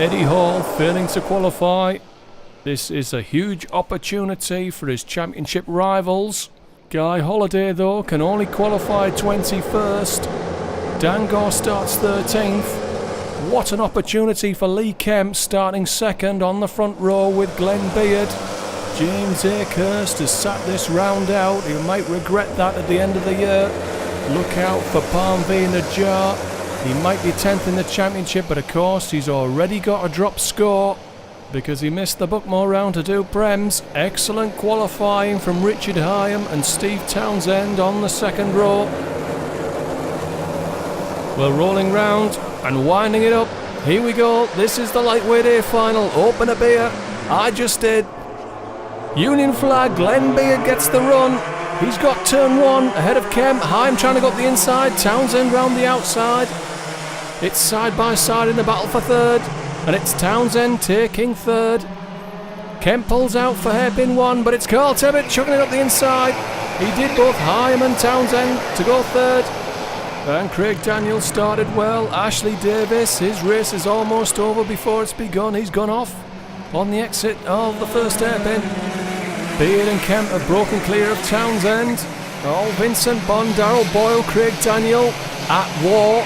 Eddie Hall failing to qualify. This is a huge opportunity for his championship rivals. Guy Holiday though can only qualify 21st. Dangor starts 13th. What an opportunity for Lee Kemp starting second on the front row with Glenn Beard. James Akehurst has sat this round out. He might regret that at the end of the year. Look out for Palm V in a jar. He might be 10th in the championship, but of course he's already got a drop score because he missed the Buckmore round to do Prems. Excellent qualifying from Richard Hyam and Steve Townsend on the second row. We're rolling round and winding it up. Here we go. This is the lightweight A final. Open a beer. I just did. Union flag. Glenn Beard gets the run. He's got turn one ahead of Kemp. Hyam trying to go up the inside. Townsend round the outside. It's side by side in the battle for third. And it's Townsend taking third. Kemp pulls out for hairpin one, but it's Carl Tebbett chucking it up the inside. He did both Hyam and Townsend to go third. And Craig Daniel started well. Ashley Davis, his race is almost over before it's begun. He's gone off on the exit of the first hairpin. Beard and Kemp have broken clear of Townsend. Oh, Vincent Bond, Darrell Boyle, Craig Daniel at war.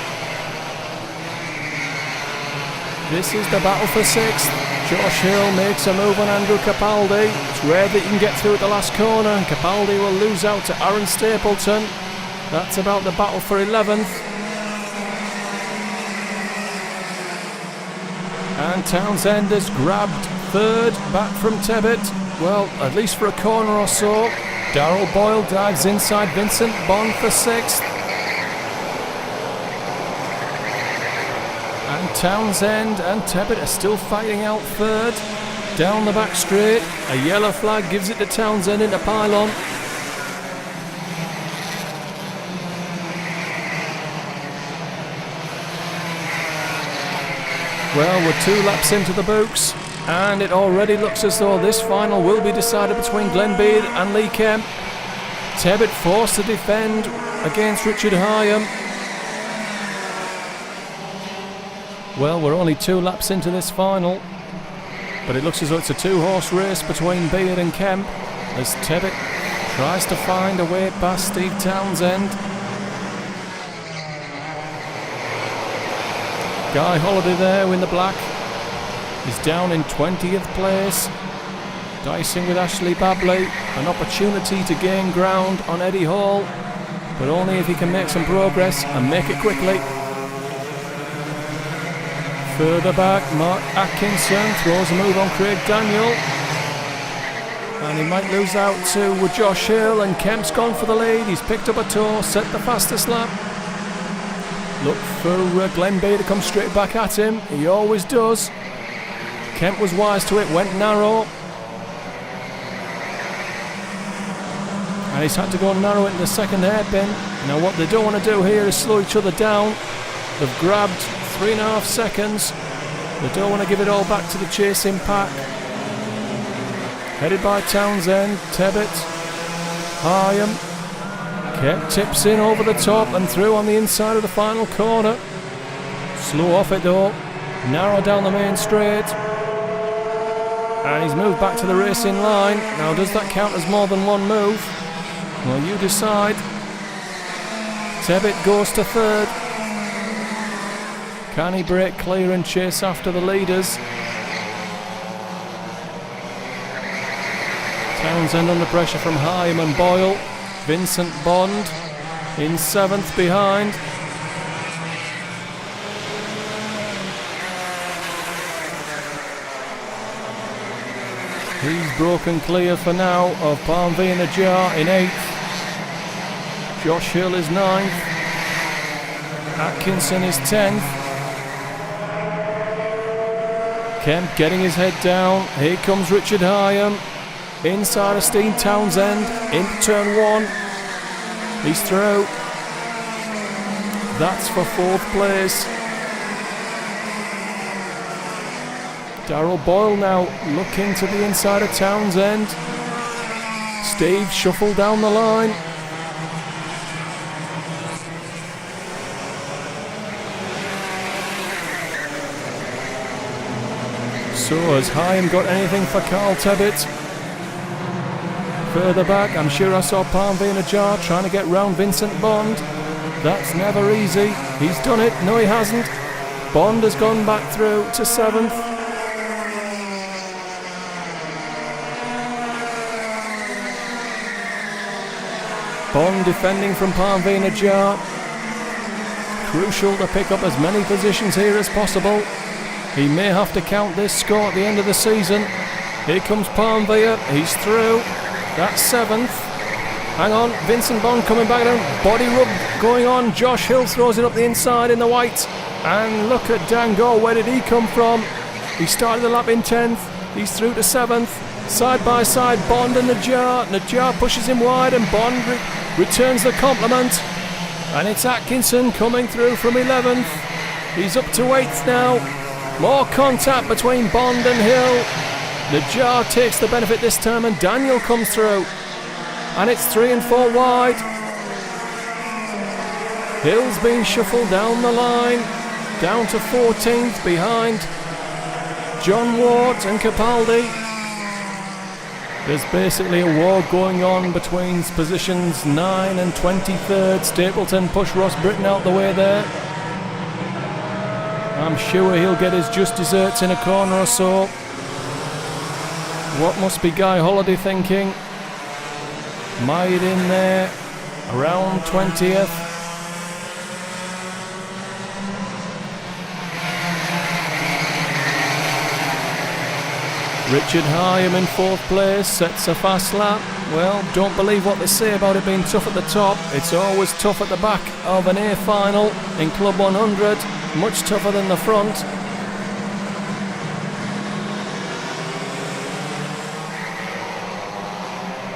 This is the battle for sixth. Josh Hill makes a move on Andrew Capaldi. It's rare that you can get through at the last corner, and Capaldi will lose out to Aaron Stapleton. That's about the battle for 11th. And Townsend has grabbed third back from Tebbett. Well, at least for a corner or so. Darrell Boyle dives inside Vincent Bond for sixth. And Townsend and Tebbett are still fighting out third. Down the back straight, a yellow flag gives it to Townsend into pylon. Well, we're 2 laps into the books, and it already looks as though this final will be decided between Glenn Beard and Lee Kemp. Tebbett forced to defend against Richard Hyam. Well, we're only 2 laps into this final, but it looks as though it's a 2-horse race between Beard and Kemp as Tebbett tries to find a way past Steve Townsend. Guy Holiday there in the black is down in 20th place, dicing with Ashley Babley. An opportunity to gain ground on Eddie Hall, but only if he can make some progress and make it quickly. Further back, Mark Atkinson throws a move on Craig Daniel, and he might lose out to Josh Hill, and Kemp's gone for the lead. He's picked up a toe, set the fastest lap. Look for Glenn Beard to come straight back at him. He always does. Kemp was wise to it, went narrow. And he's had to go narrow into the second hairpin. Now what they don't want to do here is slow each other down. They've grabbed 3.5 seconds. They don't want to give it all back to the chasing pack. Headed by Townsend, Tebbett, Hyam. Kemp tips in over the top and through on the inside of the final corner. Slow off it though. Narrow down the main straight. And he's moved back to the racing line. Now does that count as more than one move? Well, you decide. Tebbett goes to third. Can he break clear and chase after the leaders? Townsend under pressure from Hyam and Boyle. Vincent Bond in 7th behind. He's broken clear for now of Palm V in a jar in 8th. Josh Hill is 9th. Atkinson is 10th. Kemp getting his head down. Here comes Richard Hyam. Inside of Steve Townsend, into turn 1. He's through. That's for 4th place. Darrell Boyle now looking to the inside of Townsend. Steve shuffled down the line. So has Hyam got anything for Carl Tebbit? Further back, I'm sure I saw Palmveen Jar trying to get round Vincent Bond. That's never easy. He's done it. No, he hasn't. Bond has gone back through to 7th. Bond defending from Palmveen Jar. Crucial to pick up as many positions here as possible. He may have to count this score at the end of the season. Here comes Palmveen. He's through. That's 7th. Hang on, Vincent Bond coming back down. Body rub going on. Josh Hill throws it up the inside in the white. And look at Dango. Where did he come from? He started the lap in 10th. He's through to 7th. Side by side, Bond and Najjar. Najjar pushes him wide and Bond returns the compliment. And it's Atkinson coming through from 11th. He's up to 8th now. More contact between Bond and Hill. Najjar takes the benefit this time and Daniel comes through. And it's 3 and 4 wide. Hill's been shuffled down the line. Down to 14th behind John Ward and Capaldi. There's basically a war going on between positions 9 and 23rd. Stapleton pushed Ross Britton out the way there. I'm sure he'll get his just desserts in a corner or so. What must be Guy Holiday thinking? Mired in there, around 20th. Richard Hyam in 4th place, sets a fast lap. Well, don't believe what they say about it being tough at the top. It's always tough at the back of an A final in Club 100. Much tougher than the front.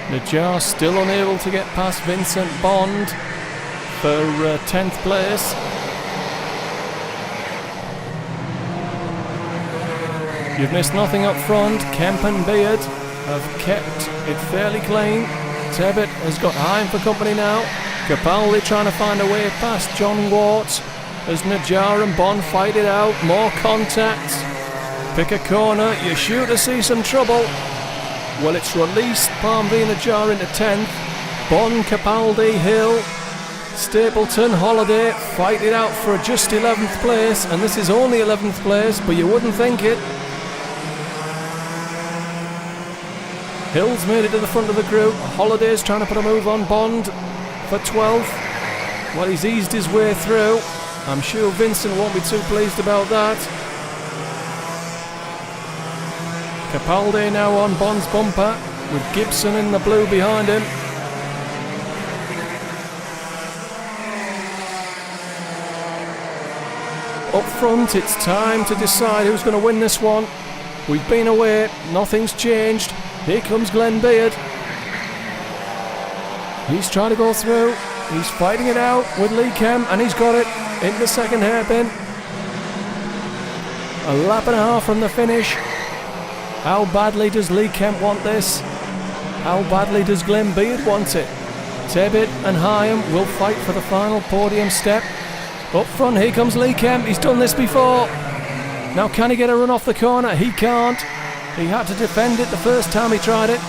Najjar still unable to get past Vincent Bond for 10th place. You've missed nothing up front. Kemp and Beard have kept it fairly clean. Tebbit has got Hyam for company now. Capaldi trying to find a way past John Wart as Najjar and Bond fight it out. More contacts. Pick a corner. You're sure to see some trouble. Well, it's released Palmveen Najjar into 10th. Bond, Capaldi, Hill, Stapleton, Holiday fight it out for just 11th place. And this is only 11th place, but you wouldn't think it. Hill's made it to the front of the group. Holiday's trying to put a move on Bond for 12th. Well, he's eased his way through. I'm sure Vincent won't be too pleased about that. Capaldi now on Bond's bumper with Gibson in the blue behind him. Up front, it's time to decide who's going to win this one. We've been away, nothing's changed. Here comes Glenn Beard. He's trying to go through. He's fighting it out with Lee Kemp and he's got it in the second hairpin. A lap and a half from the finish. How badly does Lee Kemp want this? How badly does Glenn Beard want it? Tebbit and Hyam will fight for the final podium step. Up front, here comes Lee Kemp. He's done this before. Now can he get a run off the corner? He can't. He had to defend it the first time he tried it.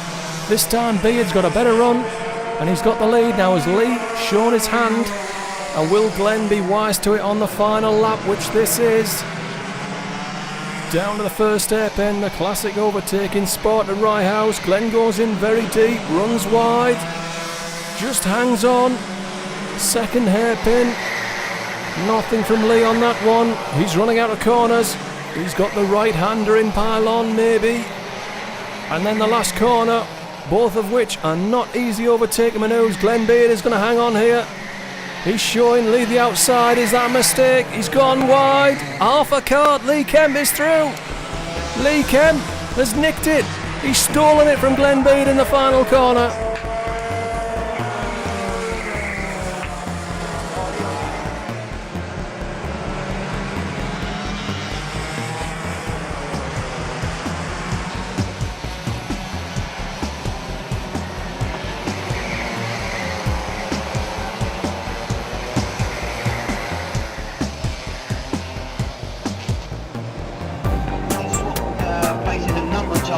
This time Beard's got a better run and he's got the lead. Now has Lee shown his hand, and will Glenn be wise to it on the final lap, which this is? Down to the first hairpin, the classic overtaking sport at Rye House. Glenn goes in very deep, runs wide, just hangs on. Second hairpin, nothing from Lee on that one. He's running out of corners. He's got the right-hander in pylon, maybe. And then the last corner, both of which are not easy overtaking manoeuvres. Glenn Beard is going to hang on here. He's showing Lee the outside. Is that a mistake? He's gone wide. Half a cart. Lee Kemp is through. Lee Kemp has nicked it. He's stolen it from Glenn Beard in the final corner.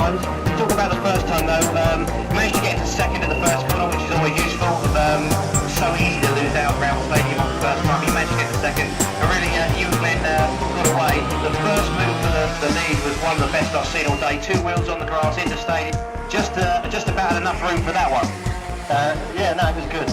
times. Talk about the first time though, managed to get into second at the first corner, which is always useful. So easy to lose out around Stadium on the first time. You managed to get to second, and really you and Glenn got away. The first move for the lead was one of the best I've seen all day. 2 wheels on the grass into Stadium, just about enough room for that one. Yeah, no, it was good.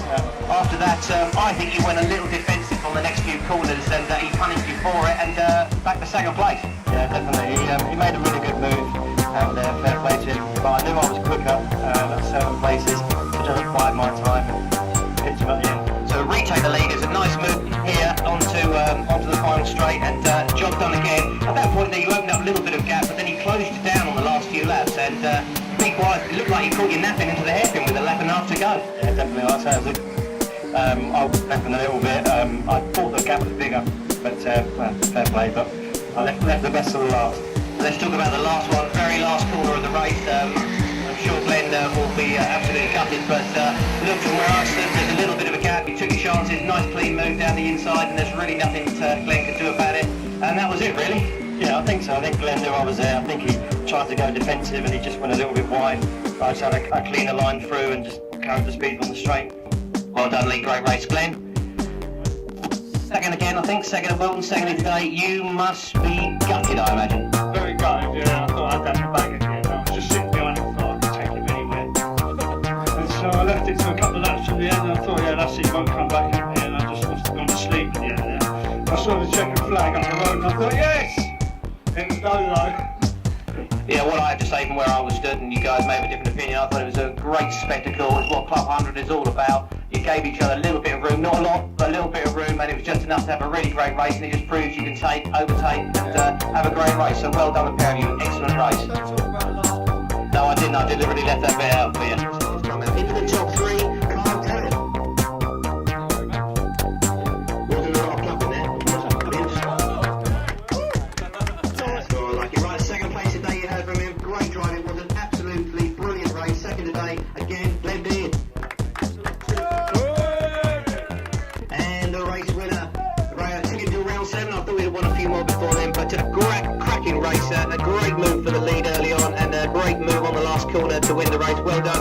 After that, I think you went a little defensive on the next few corners, and he punished you for it, and back to second place. Yeah, definitely. He made a really good move, and fair play to him. But I knew I was quicker at certain places, which I looked by my time. So retake the lead is a nice move here onto the final straight, and job done again. At that point there you opened up a little bit of gap, but then you closed it down on the last few laps, and be quiet, it looked like you caught your napping into the hairpin with a lap and a half to go. Yeah, definitely, I'd say it was I was napping a little bit. I thought the gap was bigger, but well, fair play, but I left the best of the last. Let's talk about the last one, very last corner of the race. I'm sure Glenn will be absolutely gutted, but look, from where I stood, there's a little bit of a gap. You took your chances, nice clean move down the inside, and there's really nothing Glenn could do about it. And that was it, really. Yeah, I think so. I think Glenn knew I was there. I think he tried to go defensive, and he just went a little bit wide. I just had a cleaner line through and just carried the speed on the straight. Well done, Lee. Great race, Glenn. Second again, I think. Second at Wilton, second today. You must be gutted, I imagine. Very gutted, yeah. I thought I'd done the bag again. I was just sitting behind it, I thought I could take him anywhere. And so I left it to a couple of laps from the end, and I thought, yeah, that's it, he won't come back in here, and I just must have gone to sleep in the end there. I saw the checkered flag up the road, and I thought, yes! It was no though. Yeah, what I had to say from where I was stood, and you guys may have a different opinion, I thought it was a great spectacle. It's what Club 100 is all about. You gave each other a little bit of room, not a lot, but a little bit of room, and it was just enough to have a really great race, and it just proves you can take, overtake, and have a great race. So well done, the pair of you. Excellent race. No, I didn't. I deliberately left that bit out for you. Into the top 3, Carl Terry. Wasn't a lot of club in there. Like it. Right, second place today you heard from him. Great driving. It was an absolutely brilliant race. Second today, again, Glenn Beard. And the race winner. Took it to round 7. I thought we'd have won a few more before then, but a cracking race. A great move for the lead early on, and a great move on the last corner to win the race. Well done.